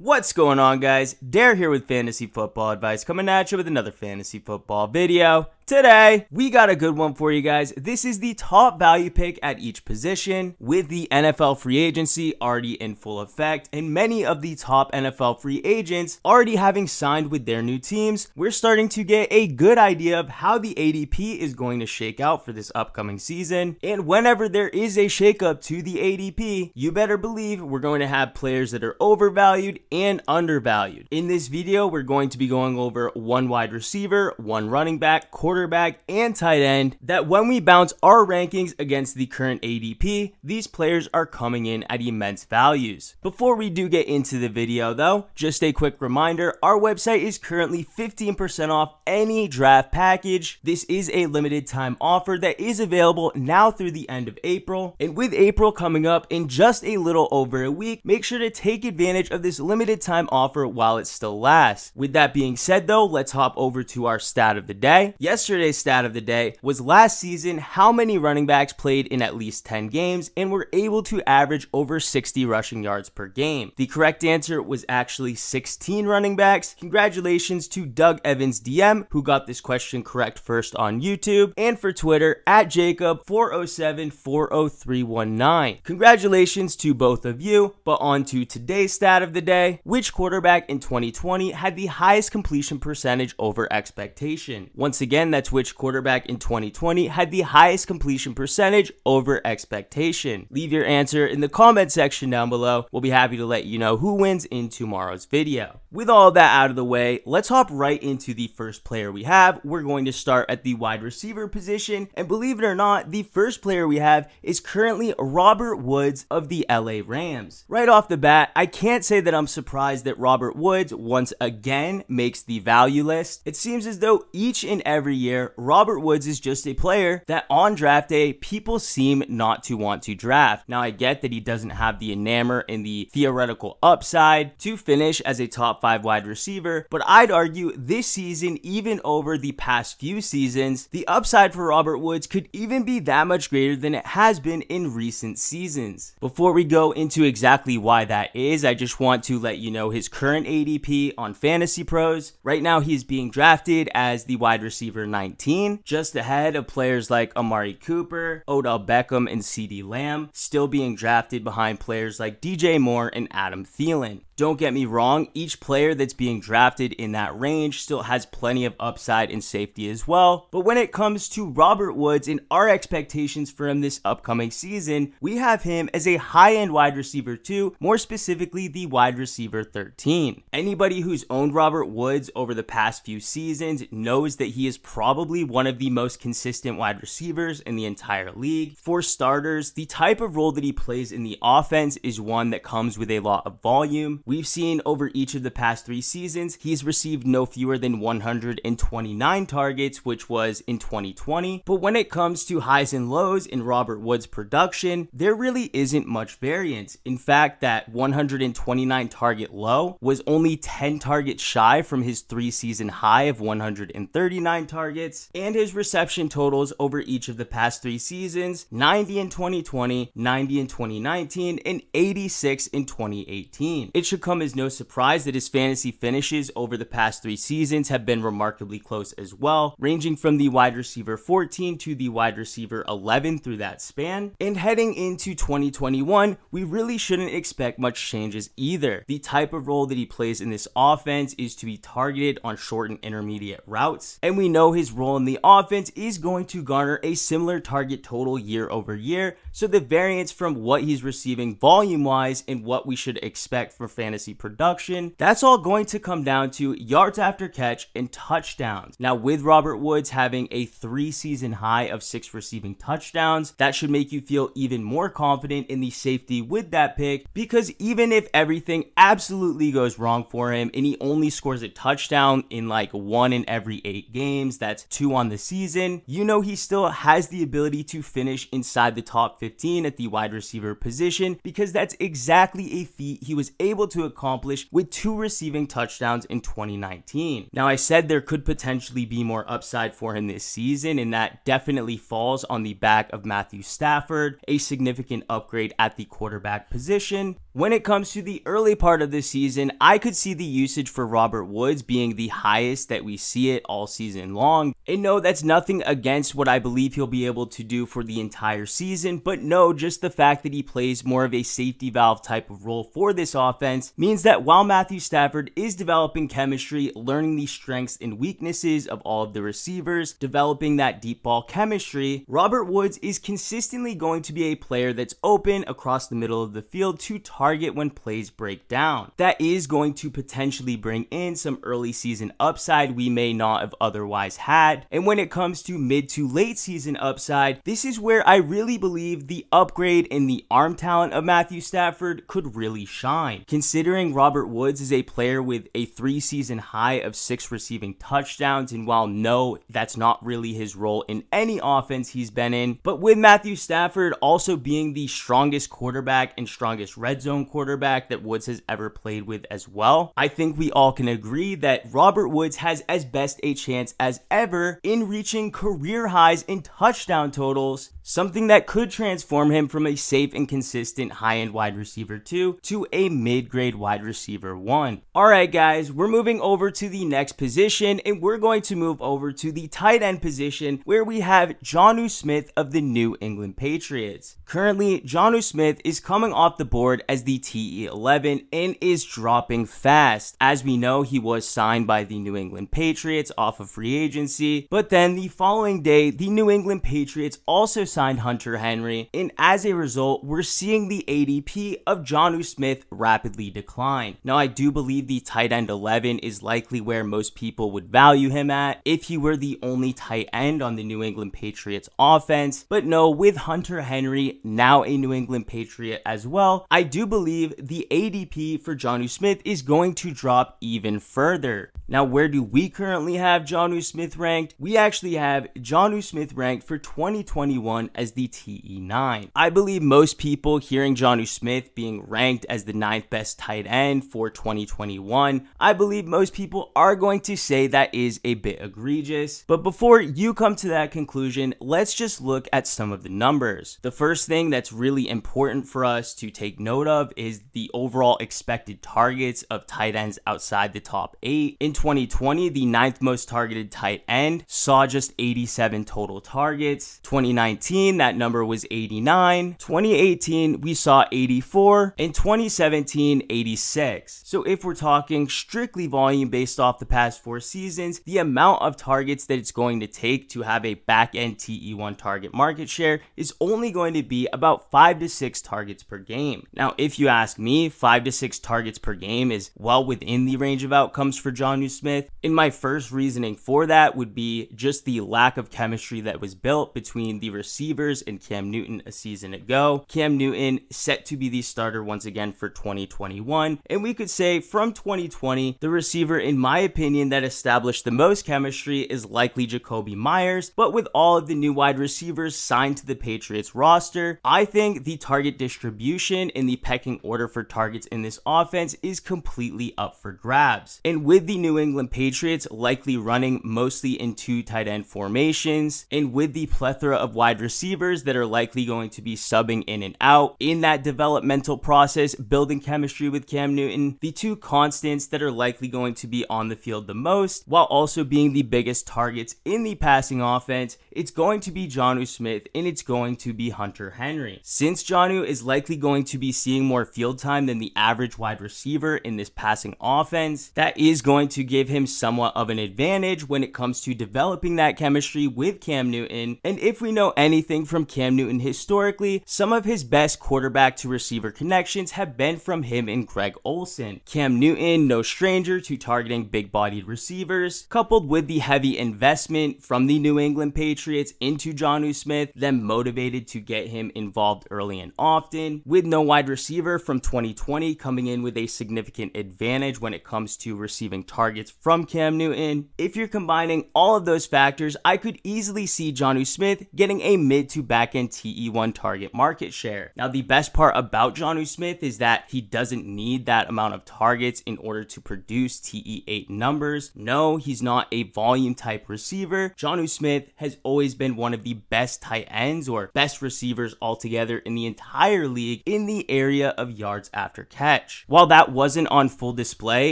What's going on, guys? Dare here with Fantasy Football Advice, coming at you with another fantasy football video. Today, we got a good one for you guys. This is the top value pick at each position, with the NFL free agency already in full effect, and many of the top NFL free agents already having signed with their new teams. We're starting to get a good idea of how the ADP is going to shake out for this upcoming season, and whenever there is a shakeup to the ADP, you better believe we're going to have players that are overvalued and undervalued. In this video, we're going to be going over one wide receiver, one running back, quarterback, and tight end, that when we bounce our rankings against the current ADP, these players are coming in at immense values. Before we do get into the video though, just a quick reminder, our website is currently 15% off any draft package. This is a limited time offer that is available now through the end of April, and with April coming up in just a little over a week, make sure to take advantage of this limited time offer while it still lasts. With that being said though, let's hop over to our stat of the day. Yesterday's stat of the day was last season how many running backs played in at least 10 games and were able to average over 60 rushing yards per game. The correct answer was actually 16 running backs. Congratulations to Doug Evans DM, who got this question correct first on YouTube, and for Twitter at Jacob407-40319. Congratulations to both of you, but on to today's stat of the day. Which quarterback in 2020 had the highest completion percentage over expectation? Once again, that's which quarterback in 2020 had the highest completion percentage over expectation. Leave your answer in the comment section down below. We'll be happy to let you know who wins in tomorrow's video. With all that out of the way, let's hop right into the first player we have. We're going to start at the wide receiver position, and believe it or not, the first player we have is currently Robert Woods of the LA Rams. Right off the bat, I can't say that I'm surprised that Robert Woods once again makes the value list. It seems as though each and every year, Robert Woods is just a player that on draft day, people seem not to want to draft. Now, I get that he doesn't have the enamor and the theoretical upside to finish as a top 5 wide receiver, but I'd argue this season, even over the past few seasons, the upside for Robert Woods could even be that much greater than it has been in recent seasons. Before we go into exactly why that is, I just want to let you know his current ADP on Fantasy Pros. Right now, he is being drafted as the wide receiver 19, just ahead of players like Amari Cooper, Odell Beckham, and CeeDee Lamb, still being drafted behind players like DJ Moore and Adam Thielen. Don't get me wrong, each player that's being drafted in that range still has plenty of upside and safety as well, but when it comes to Robert Woods and our expectations for him this upcoming season, we have him as a high-end wide receiver 2, more specifically the wide receiver 13. Anybody who's owned Robert Woods over the past few seasons knows that he is probably one of the most consistent wide receivers in the entire league. For starters, the type of role that he plays in the offense is one that comes with a lot of volume. We've seen over each of the past 3 seasons, he's received no fewer than 129 targets, which was in 2020. But when it comes to highs and lows in Robert Woods' production, there really isn't much variance. In fact, that 129 target low was only 10 targets shy from his 3-season high of 139 targets, and his reception totals over each of the past 3 seasons, 90 in 2020, 90 in 2019, and 86 in 2018. It should come as no surprise that his fantasy finishes over the past 3 seasons have been remarkably close as well, ranging from the wide receiver 14 to the wide receiver 11 through that span. And heading into 2021, we really shouldn't expect much changes either. The type of role that he plays in this offense is to be targeted on short and intermediate routes, and we know his role in the offense is going to garner a similar target total year over year, so the variance from what he's receiving volume wise and what we should expect for fantasy production, that's all going to come down to yards after catch and touchdowns. Now, with Robert Woods having a 3-season high of 6 receiving touchdowns, that should make you feel even more confident in the safety with that pick, because even if everything absolutely goes wrong for him and he only scores a touchdown in like 1 in every 8 games, that's 2 on the season, you know he still has the ability to finish inside the top 15 at the wide receiver position, because that's exactly a feat he was able to accomplish with 2 receiving touchdowns in 2019. Now, I said there could potentially be more upside for him this season, and that definitely falls on the back of Matthew Stafford, a significant upgrade at the quarterback position. When it comes to the early part of the season, I could see the usage for Robert Woods being the highest that we see it all season long. And no, that's nothing against what I believe he'll be able to do for the entire season, but no, just the fact that he plays more of a safety valve type of role for this offense means that while Matthew Stafford is developing chemistry, learning the strengths and weaknesses of all of the receivers, developing that deep ball chemistry, Robert Woods is consistently going to be a player that's open across the middle of the field to target when plays break down. That is going to potentially bring in some early season upside we may not have otherwise had. And when it comes to mid to late season upside, this is where I really believe the upgrade in the arm talent of Matthew Stafford could really shine. Considering Robert Woods is a player with a 3-season high of 6 receiving touchdowns, and while no, that's not really his role in any offense he's been in, but with Matthew Stafford also being the strongest quarterback and strongest red zone quarterback that Woods has ever played with as well, I think we all can agree that Robert Woods has as best a chance as ever in reaching career highs in touchdown totals, something that could transform him from a safe and consistent high-end wide receiver 2 to a mid-grade wide receiver 1. Alright guys, we're moving over to the next position, and we're going to move over to the tight end position where we have Jonnu Smith of the New England Patriots. Currently, Jonnu Smith is coming off the board as the TE11 and is dropping fast. As we know, he was signed by the New England Patriots off of free agency, but then the following day, the New England Patriots also signed Hunter Henry, and as a result, we're seeing the ADP of Jonnu Smith rapidly decline. Now, I do believe the tight end 11 is likely where most people would value him at if he were the only tight end on the New England Patriots offense, but no, with Hunter Henry, now a New England Patriot as well, I do believe the ADP for Jonnu Smith is going to drop even further. Now, where do we currently have Jonnu Smith ranked? We actually have Jonnu Smith ranked for 2021 as the TE9. I believe most people hearing Jonnu Smith being ranked as the 9th best tight end for 2021, I believe most people are going to say that is a bit egregious. But before you come to that conclusion, let's just look at some of the numbers. The first thing that's really important for us to take note of is the overall expected targets of tight ends outside the top 8. In 2020, the 9th most targeted tight end saw just 87 total targets. 2019, that number was 89. 2018, we saw 84. In 2017, 86. So if we're talking strictly volume based off the past 4 seasons, the amount of targets that it's going to take to have a back-end TE1 target market share is only going to be about 5 to 6 targets per game. Now, if you ask me, 5 to 6 targets per game is well within the range of outcomes for Jonnu Smith. And my first reasoning for that would be just the lack of chemistry that was built between the receivers and Cam Newton a season ago. Cam Newton set to be the starter once again for 2021. And we could say from 2020, the receiver, in my opinion, that established the most chemistry is likely Jacoby Myers. But with all of the new wide receivers signed to the Patriots roster, I think the target distribution in the pecking order for targets in this offense is completely up for grabs. And with the New England Patriots likely running mostly in 2 tight end formations, and with the plethora of wide receivers that are likely going to be subbing in and out in that developmental process, building chemistry with Cam Newton, the 2 constants that are likely going to be on the field the most, while also being the biggest targets in the passing offense, it's going to be Jonnu Smith and it's going to be Hunter Henry. Since Jonnu is likely going to be seeing more field time than the average wide receiver in this passing offense, that is going to give him somewhat of an advantage when it comes to developing that chemistry with Cam Newton. And if we know anything from Cam Newton historically, some of his best quarterback to receiver connections have been from him and Greg Olsen. Cam Newton, no stranger to targeting big-bodied receivers, coupled with the heavy investment from the New England Patriots into Jonnu Smith, them motivated to get him involved early and often, with no wide receiver from 2020 coming in with a significant advantage when it comes to receiving targets from Cam Newton. If you're combining all of those factors, I could easily see Jonnu Smith getting a mid to back end TE1 target market share. Now, the best part about Jonnu Smith is that he doesn't need that amount of targets in order to produce TE8 numbers. No, he's not a volume type receiver. Jonnu Smith has always been one of the best tight ends or best receivers altogether in the entire league in the area area of yards after catch. While that wasn't on full display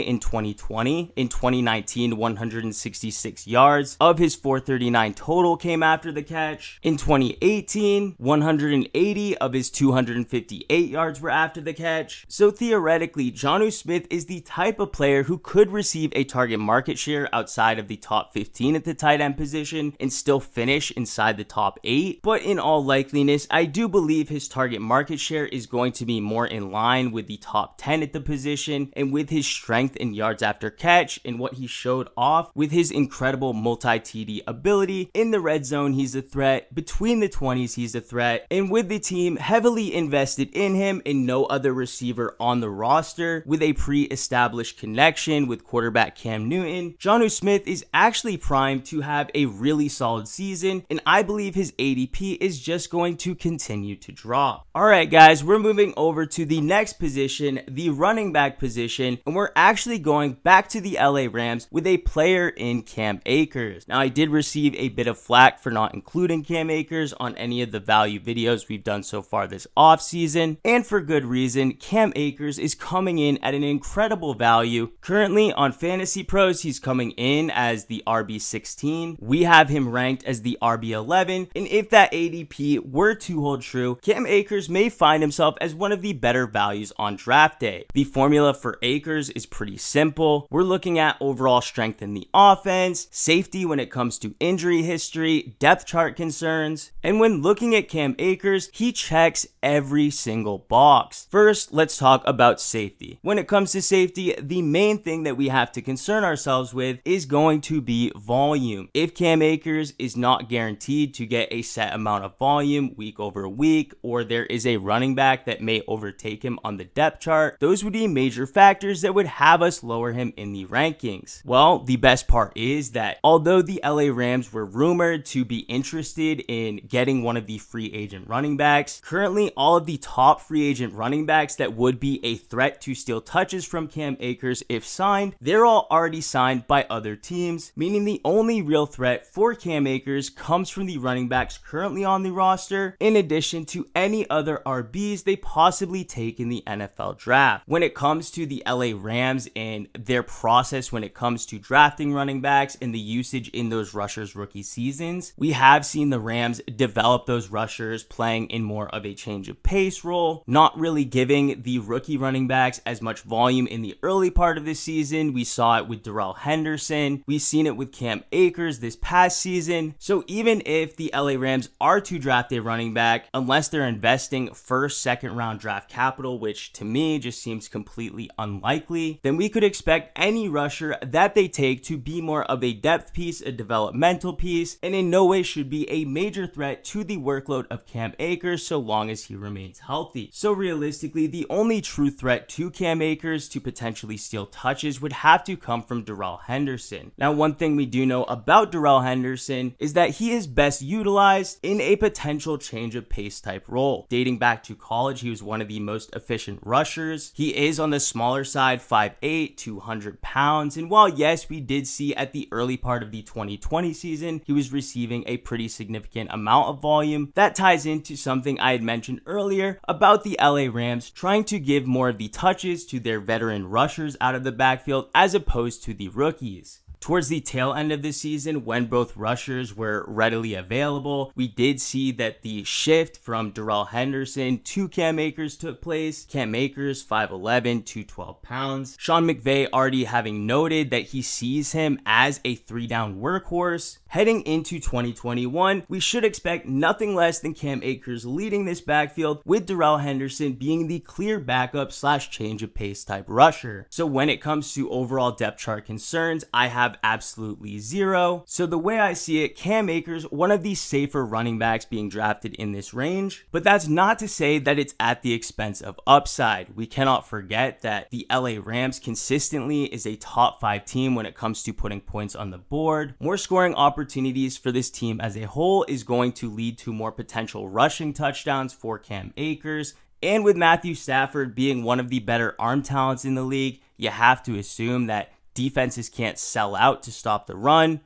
in 2020, in 2019, 166 yards of his 439 total came after the catch. In 2018, 180 of his 258 yards were after the catch. So theoretically, Jonnu Smith is the type of player who could receive a target market share outside of the top 15 at the tight end position and still finish inside the top 8. But in all likeliness, I do believe his target market share is going to be more in line with the top 10 at the position, and with his strength in yards after catch and what he showed off with his incredible multi-TD ability. In the red zone, he's a threat. Between the 20s, he's a threat. And with the team heavily invested in him and no other receiver on the roster with a pre-established connection with quarterback Cam Newton, Jonnu Smith is actually primed to have a really solid season, and I believe his ADP is just going to continue to drop. Alright guys, we're moving over to the next position, the running back position, and we're actually going back to the LA Rams with a player in Cam Akers. Now I did receive a bit of flack for not including Cam Akers on any of the value videos we've done so far this offseason, and for good reason. Cam Akers is coming in at an incredible value. Currently on Fantasy Pros, he's coming in as the RB16. We have him ranked as the RB11, and if that ADP were to hold true, Cam Akers may find himself as one of the better values on draft day. The formula for Akers is pretty simple. We're looking at overall strength in the offense, safety when it comes to injury history, depth chart concerns, and when looking at Cam Akers, he checks every single box. First, let's talk about safety. When it comes to safety, the main thing that we have to concern ourselves with is going to be volume. If Cam Akers is not guaranteed to get a set amount of volume week over week, or there is a running back that may overtake him on the depth chart, those would be major factors that would have us lower him in the rankings. Well, the best part is that although the LA Rams were rumored to be interested in getting one of the free agent running backs, currently all of the top free agent running backs that would be a threat to steal touches from Cam Akers if signed, they're all already signed by other teams, meaning the only real threat for Cam Akers comes from the running backs currently on the roster, in addition to any other RBs they possibly take in the NFL draft. When it comes to the LA Rams and their process when it comes to drafting running backs and the usage in those rushers rookie seasons, we have seen the Rams develop those rushers playing in more of a change of pace role, not really giving the rookie running backs as much volume in the early part of the season. We saw it with Darrell Henderson. We've seen it with Cam Akers this past season. So even if the LA Rams are to draft a running back, unless they're investing first, second round draft capital, which to me just seems completely unlikely, then we could expect any rusher that they take to be more of a depth piece, a developmental piece, and in no way should be a major threat to the workload of Cam Akers so long as he remains healthy. So realistically, the only true threat to Cam Akers to potentially steal touches would have to come from Darrell Henderson. Now, one thing we do know about Darrell Henderson is that he is best utilized in a potential change of pace type role. Dating back to college, he was one of the most efficient rushers. He is on the smaller side, 5'8", 200 pounds, and while yes, we did see at the early part of the 2020 season, he was receiving a pretty significant amount of volume. That ties into something I had mentioned earlier about the LA Rams trying to give more of the touches to their veteran rushers out of the backfield as opposed to the rookies. Towards the tail end of the season, when both rushers were readily available, we did see that the shift from Darrell Henderson to Cam Akers took place. Cam Akers, 5'11", 212 pounds. Sean McVay already having noted that he sees him as a 3-down workhorse. Heading into 2021, we should expect nothing less than Cam Akers leading this backfield, with Darrell Henderson being the clear backup / change of pace type rusher. So when it comes to overall depth chart concerns, I have absolutely zero. So the way I see it, Cam Akers, one of the safer running backs being drafted in this range, but that's not to say that it's at the expense of upside. We cannot forget that the LA Rams consistently is a top 5 team when it comes to putting points on the board. More scoring opportunities for this team as a whole is going to lead to more potential rushing touchdowns for Cam Akers. And with Matthew Stafford being one of the better arm talents in the league, you have to assume that defenses can't sell out to stop the run.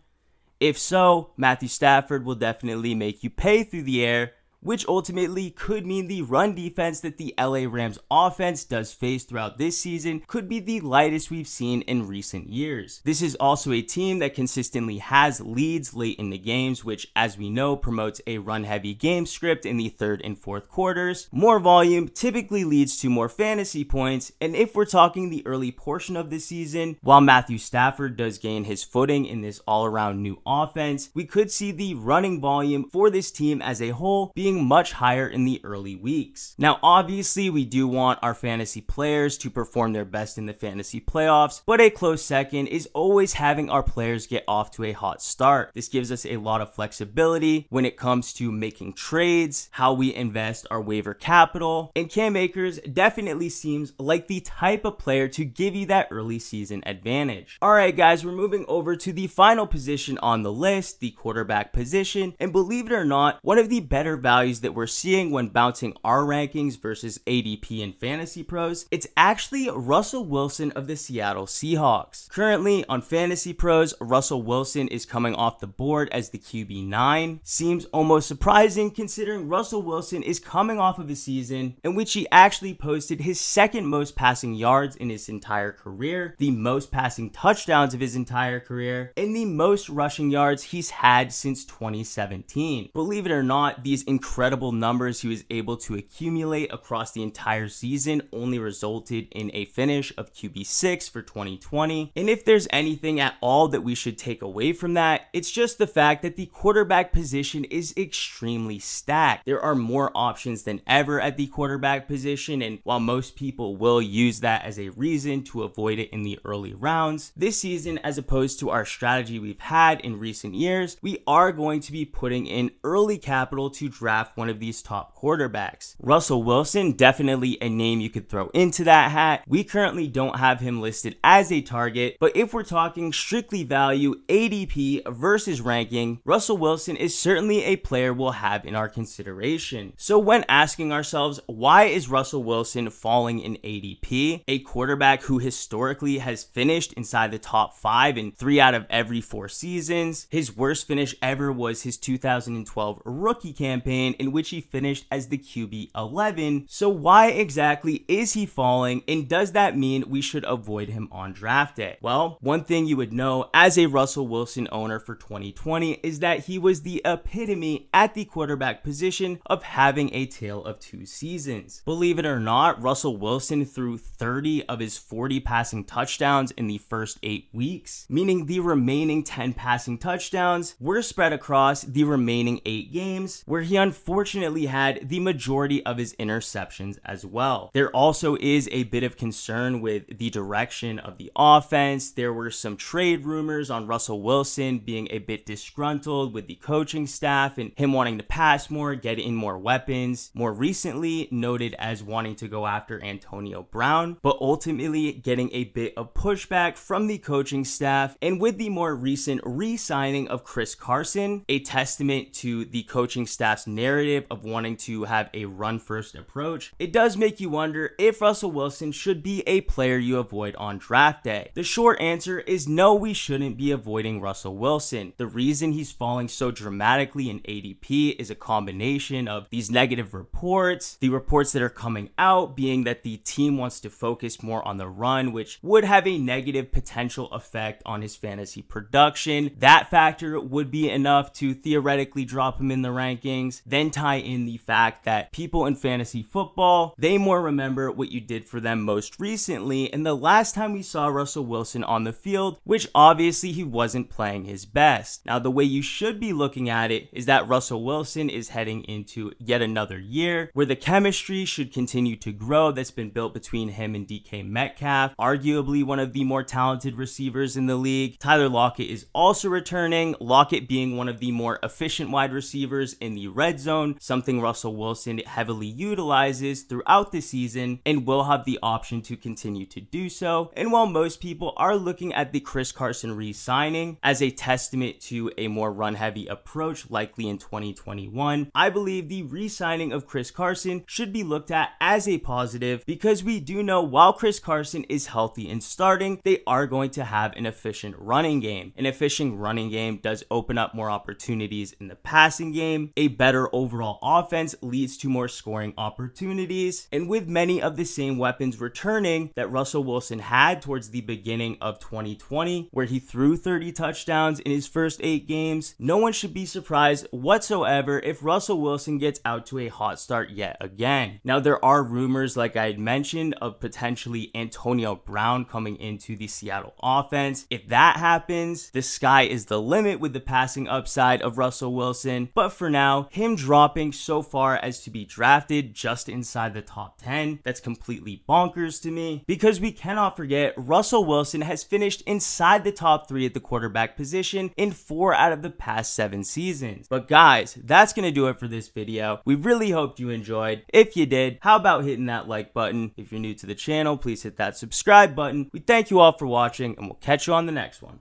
If so, Matthew Stafford will definitely make you pay through the air which ultimately could mean the run defense that the LA Rams offense does face throughout this season could be the lightest we've seen in recent years. This is also a team that consistently has leads late in the games, which, as we know, promotes a run-heavy game script in the third and fourth quarters. More volume typically leads to more fantasy points, and if we're talking the early portion of the season, while Matthew Stafford does gain his footing in this all-around new offense, we could see the running volume for this team as a whole being much higher in the early weeks. Now, obviously, we do want our fantasy players to perform their best in the fantasy playoffs, but a close second is always having our players get off to a hot start. This gives us a lot of flexibility when it comes to making trades, how we invest our waiver capital, and Cam Akers definitely seems like the type of player to give you that early season advantage. Alright guys, we're moving over to the final position on the list, the quarterback position, and believe it or not, one of the better values that we're seeing when bouncing our rankings versus ADP and Fantasy Pros, it's actually Russell Wilson of the Seattle Seahawks. Currently on Fantasy Pros, Russell Wilson is coming off the board as the QB9. Seems almost surprising considering Russell Wilson is coming off of a season in which he actually posted his second most passing yards in his entire career, the most passing touchdowns of his entire career, and the most rushing yards he's had since 2017. Believe it or not, these incredible numbers he was able to accumulate across the entire season only resulted in a finish of QB6 for 2020. And if there's anything at all that we should take away from that, it's just the fact that the quarterback position is extremely stacked. There are more options than ever at the quarterback position, and while most people will use that as a reason to avoid it in the early rounds, this season, as opposed to our strategy we've had in recent years, we are going to be putting in early capital to draft one of these top quarterbacks. Russell Wilson, definitely a name you could throw into that hat. We currently don't have him listed as a target, but if we're talking strictly value, ADP versus ranking, Russell Wilson is certainly a player we'll have in our consideration. So when asking ourselves, why is Russell Wilson falling in ADP? A quarterback who historically has finished inside the top 5 in 3 out of every 4 seasons. His worst finish ever was his 2012 rookie campaign, in which he finished as the QB 11. So why exactly is he falling, and does that mean we should avoid him on draft day? Well, one thing you would know as a Russell Wilson owner for 2020 is that he was the epitome at the quarterback position of having a tale of 2 seasons. Believe it or not, Russell Wilson threw 30 of his 40 passing touchdowns in the first 8 weeks, meaning the remaining 10 passing touchdowns were spread across the remaining 8 games, where he unfortunately had the majority of his interceptions as well. There also is a bit of concern with the direction of the offense. There were some trade rumors on Russell Wilson being a bit disgruntled with the coaching staff and him wanting to pass more, get in more weapons. More recently noted as wanting to go after Antonio Brown, but ultimately getting a bit of pushback from the coaching staff. And with the more recent re-signing of Chris Carson, a testament to the coaching staff's narrative of wanting to have a run-first approach, it does make you wonder if Russell Wilson should be a player you avoid on draft day. The short answer is no, we shouldn't be avoiding Russell Wilson. The reason he's falling so dramatically in ADP is a combination of these negative reports, the reports that are coming out being that the team wants to focus more on the run, which would have a negative potential effect on his fantasy production. That factor would be enough to theoretically drop him in the rankings. Then tie in the fact that people in fantasy football, they more remember what you did for them most recently, and the last time we saw Russell Wilson on the field, which obviously he wasn't playing his best. Now, the way you should be looking at it is that Russell Wilson is heading into yet another year where the chemistry should continue to grow that's been built between him and DK Metcalf, arguably one of the more talented receivers in the league. Tyler Lockett is also returning, Lockett being one of the more efficient wide receivers in the red zone, something Russell Wilson heavily utilizes throughout the season and will have the option to continue to do so. And while most people are looking at the Chris Carson re-signing as a testament to a more run-heavy approach likely in 2021, I believe the re-signing of Chris Carson should be looked at as a positive, because we do know while Chris Carson is healthy and starting, they are going to have an efficient running game. An efficient running game does open up more opportunities in the passing game. A better overall offense leads to more scoring opportunities, and with many of the same weapons returning that Russell Wilson had towards the beginning of 2020, where he threw 30 touchdowns in his first 8 games, no one should be surprised whatsoever if Russell Wilson gets out to a hot start yet again. Now, there are rumors, like I had mentioned, of potentially Antonio Brown coming into the Seattle offense. If that happens, the sky is the limit with the passing upside of Russell Wilson. But for now, him dropping so far as to be drafted just inside the top 10, that's completely bonkers to me, because we cannot forget Russell Wilson has finished inside the top 3 at the quarterback position in 4 out of the past 7 seasons. But guys, that's gonna do it for this video. We really hoped you enjoyed. If you did, how about hitting that like button? If you're new to the channel, please hit that subscribe button. We thank you all for watching, and we'll catch you on the next one.